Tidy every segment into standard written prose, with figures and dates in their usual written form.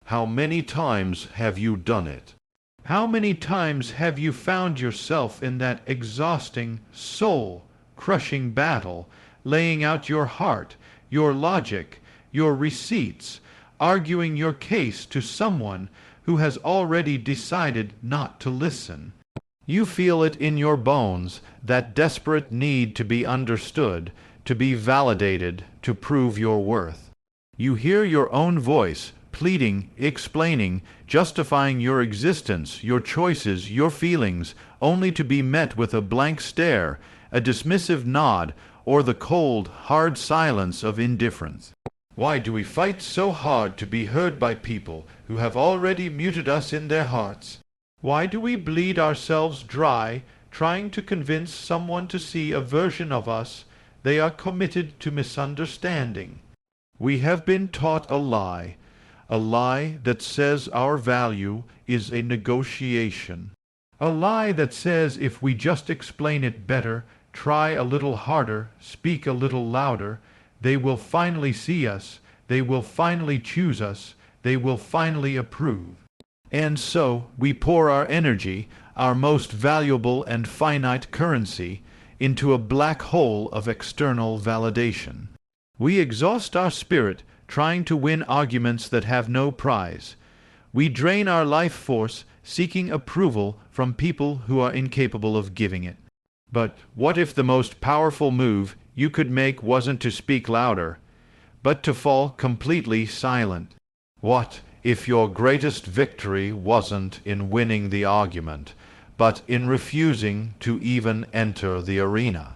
How many times have you done it? How many times have you found yourself in that exhausting, soul-crushing battle, laying out your heart, your logic, your receipts, arguing your case to someone who has already decided not to listen? You feel it in your bones, that desperate need to be understood, to be validated, to prove your worth. You hear your own voice, pleading, explaining, justifying your existence, your choices, your feelings, only to be met with a blank stare, a dismissive nod, or the cold, hard silence of indifference. Why do we fight so hard to be heard by people who have already muted us in their hearts? Why do we bleed ourselves dry, trying to convince someone to see a version of us they are committed to misunderstanding? We have been taught a lie that says our value is a negotiation, a lie that says if we just explain it better, try a little harder, speak a little louder, they will finally see us, they will finally choose us, they will finally approve. And so we pour our energy, our most valuable and finite currency, into a black hole of external validation. We exhaust our spirit trying to win arguments that have no prize. We drain our life force seeking approval from people who are incapable of giving it. But what if the most powerful move you could make wasn't to speak louder, but to fall completely silent? What if your greatest victory wasn't in winning the argument, but in refusing to even enter the arena?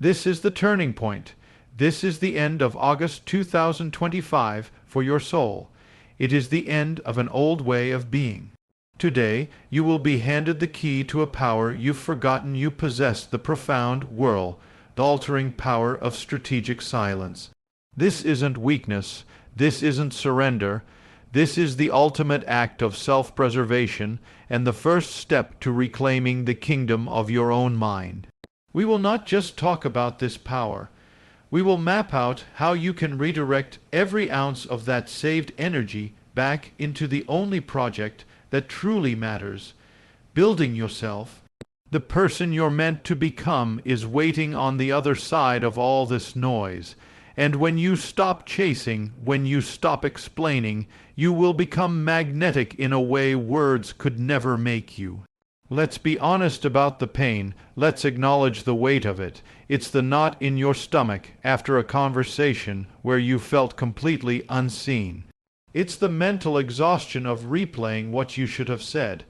This is the turning point. This is the end of August 2025 for your soul. It is the end of an old way of being. Today, you will be handed the key to a power you've forgotten you possessed, the profound the altering power of strategic silence. This isn't weakness. This isn't surrender. This is the ultimate act of self-preservation and the first step to reclaiming the kingdom of your own mind. We will not just talk about this power. We will map out how you can redirect every ounce of that saved energy back into the only project that truly matters, building yourself. The person you're meant to become is waiting on the other side of all this noise. And when you stop chasing, when you stop explaining, you will become magnetic in a way words could never make you. Let's be honest about the pain. Let's acknowledge the weight of it. It's the knot in your stomach after a conversation where you felt completely unseen. It's the mental exhaustion of replaying what you should have said,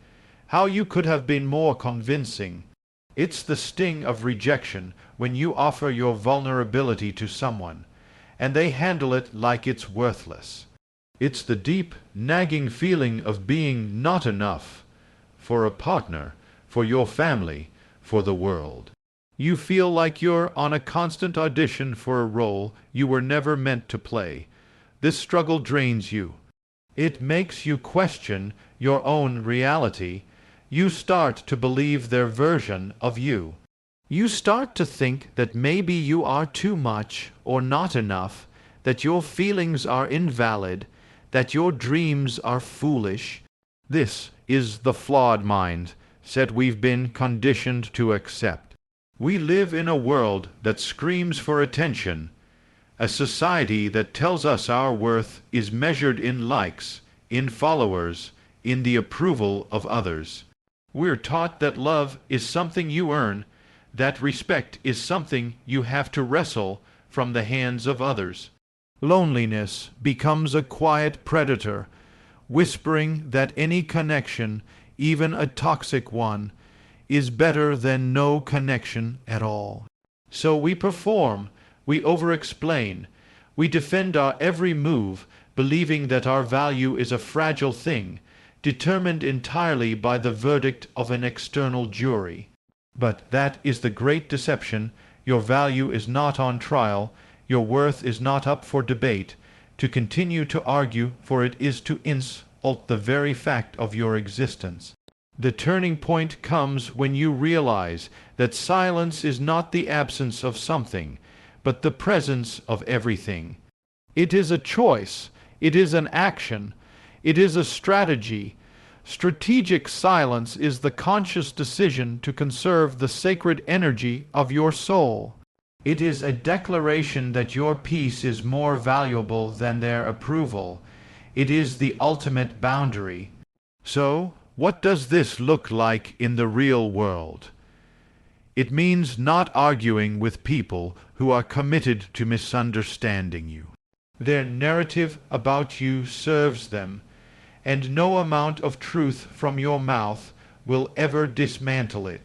how you could have been more convincing. It's the sting of rejection when you offer your vulnerability to someone, and they handle it like it's worthless. It's the deep, nagging feeling of being not enough for a partner, for your family, for the world. You feel like you're on a constant audition for a role you were never meant to play. This struggle drains you. It makes you question your own reality. You start to believe their version of you. You start to think that maybe you are too much or not enough, that your feelings are invalid, that your dreams are foolish. This is the flawed mind that we've been conditioned to accept. We live in a world that screams for attention, a society that tells us our worth is measured in likes, in followers, in the approval of others. We're taught that love is something you earn, that respect is something you have to wrestle from the hands of others. Loneliness becomes a quiet predator, whispering that any connection, even a toxic one, is better than no connection at all. So we perform, we over-explain, we defend our every move, believing that our value is a fragile thing, determined entirely by the verdict of an external jury. But that is the great deception. Your value is not on trial, your worth is not up for debate. To continue to argue, for it is to insult the very fact of your existence. The turning point comes when you realize that silence is not the absence of something, but the presence of everything. It is a choice, it is an action, It is a strategy. Strategic silence is the conscious decision to conserve the sacred energy of your soul. It is a declaration that your peace is more valuable than their approval. It is the ultimate boundary. So, what does this look like in the real world? It means not arguing with people who are committed to misunderstanding you. Their narrative about you serves them, and no amount of truth from your mouth will ever dismantle it.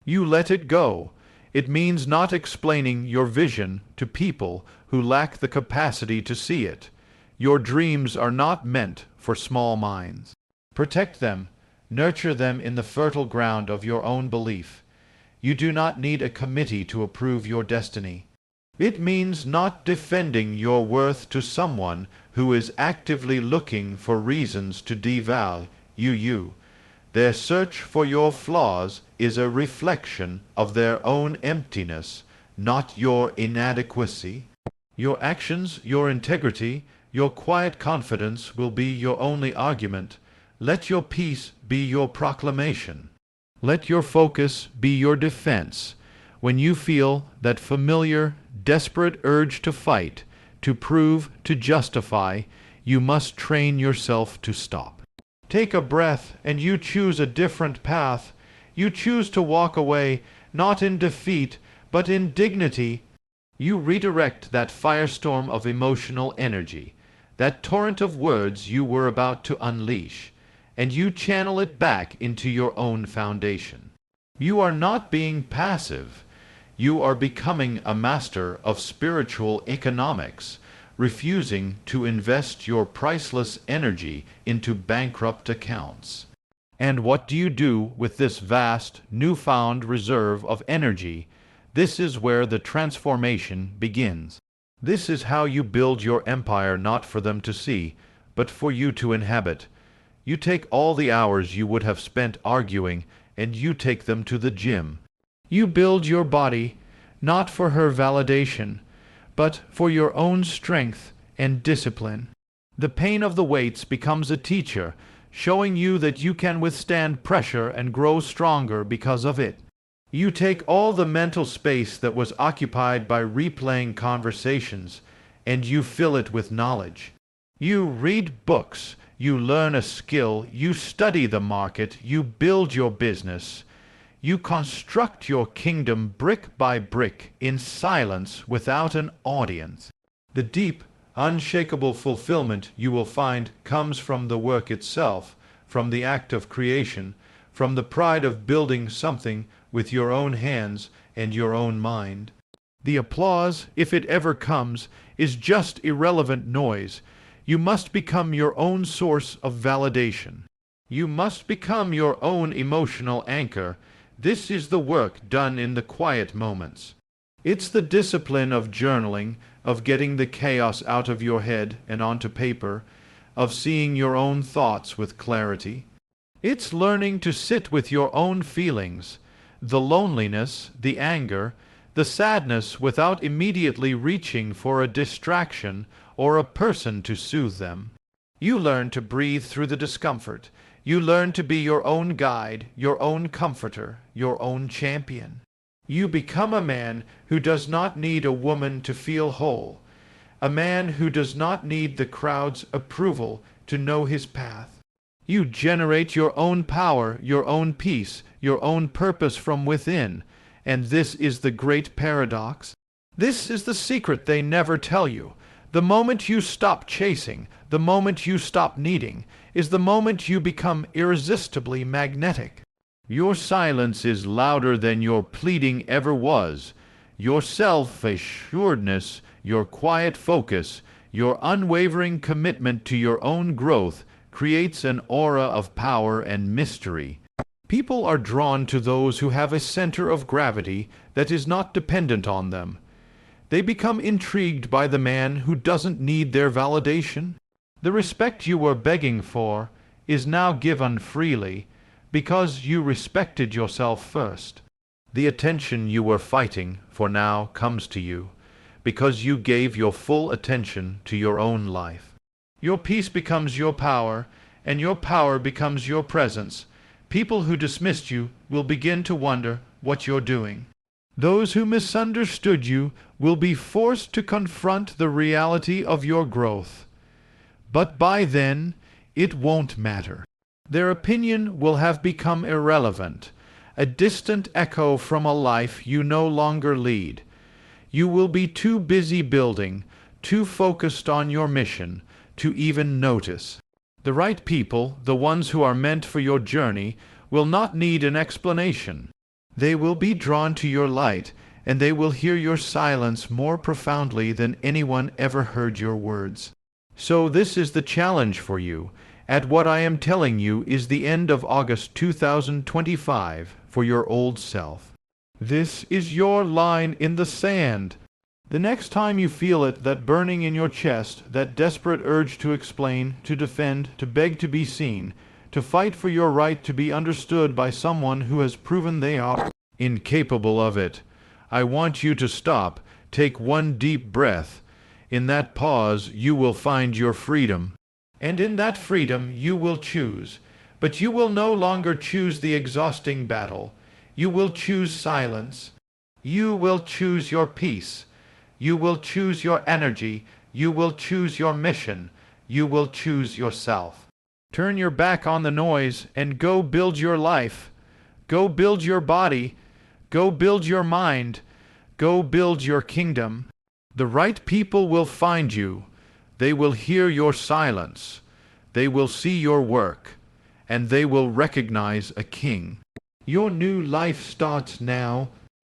You let it go. It means not explaining your vision to people who lack the capacity to see it. Your dreams are not meant for small minds. Protect them. Nurture them in the fertile ground of your own belief. You do not need a committee to approve your destiny. It means not defending your worth to someone who is actively looking for reasons to devalue you. Their search for your flaws is a reflection of their own emptiness, not your inadequacy. Your actions, your integrity, your quiet confidence will be your only argument. Let your peace be your proclamation. Let your focus be your defense. When you feel that familiar, desperate urge to fight, to prove, to justify, you must train yourself to stop. Take a breath and you choose a different path. You choose to walk away, not in defeat, but in dignity. You redirect that firestorm of emotional energy, that torrent of words you were about to unleash, and you channel it back into your own foundation. You are not being passive. You are becoming a master of spiritual economics, refusing to invest your priceless energy into bankrupt accounts. And what do you do with this vast, newfound reserve of energy? This is where the transformation begins. This is how you build your empire, not for them to see, but for you to inhabit. You take all the hours you would have spent arguing, and you take them to the gym. You build your body, not for her validation, but for your own strength and discipline. The pain of the weights becomes a teacher, showing you that you can withstand pressure and grow stronger because of it. You take all the mental space that was occupied by replaying conversations, and you fill it with knowledge. You read books, you learn a skill, you study the market, you build your business. You construct your kingdom brick by brick in silence without an audience. The deep, unshakable fulfillment you will find comes from the work itself, from the act of creation, from the pride of building something with your own hands and your own mind. The applause, if it ever comes, is just irrelevant noise. You must become your own source of validation. You must become your own emotional anchor. This is the work done in the quiet moments. It's the discipline of journaling, of getting the chaos out of your head and onto paper, of seeing your own thoughts with clarity. It's learning to sit with your own feelings, the loneliness, the anger, the sadness without immediately reaching for a distraction or a person to soothe them. You learn to breathe through the discomfort. You learn to be your own guide, your own comforter, your own champion. You become a man who does not need a woman to feel whole, a man who does not need the crowd's approval to know his path. You generate your own power, your own peace, your own purpose from within, and this is the great paradox. This is the secret they never tell you. The moment you stop chasing, the moment you stop needing, is the moment you become irresistibly magnetic. Your silence is louder than your pleading ever was. Your self-assuredness, your quiet focus, your unwavering commitment to your own growth creates an aura of power and mystery. People are drawn to those who have a center of gravity that is not dependent on them. They become intrigued by the man who doesn't need their validation. The respect you were begging for is now given freely because you respected yourself first. The attention you were fighting for now comes to you because you gave your full attention to your own life. Your peace becomes your power, and your power becomes your presence. People who dismissed you will begin to wonder what you're doing. Those who misunderstood you will be forced to confront the reality of your growth. But by then, it won't matter. Their opinion will have become irrelevant, a distant echo from a life you no longer lead. You will be too busy building, too focused on your mission, to even notice. The right people, the ones who are meant for your journey, will not need an explanation. They will be drawn to your light, and they will hear your silence more profoundly than anyone ever heard your words. So this is the challenge for you. At what I am telling you is the end of August 2025 for your old self. This is your line in the sand. The next time you feel it, that burning in your chest, that desperate urge to explain, to defend, to beg to be seen, to fight for your right to be understood by someone who has proven they are incapable of it, I want you to stop, take one deep breath. In that pause you will find your freedom. And in that freedom you will choose. But you will no longer choose the exhausting battle. You will choose silence. You will choose your peace. You will choose your energy. You will choose your mission. You will choose yourself. Turn your back on the noise and go build your life. Go build your body. Go build your mind. Go build your kingdom. The right people will find you. They will hear your silence. They will see your work. And they will recognize a king. Your new life starts now.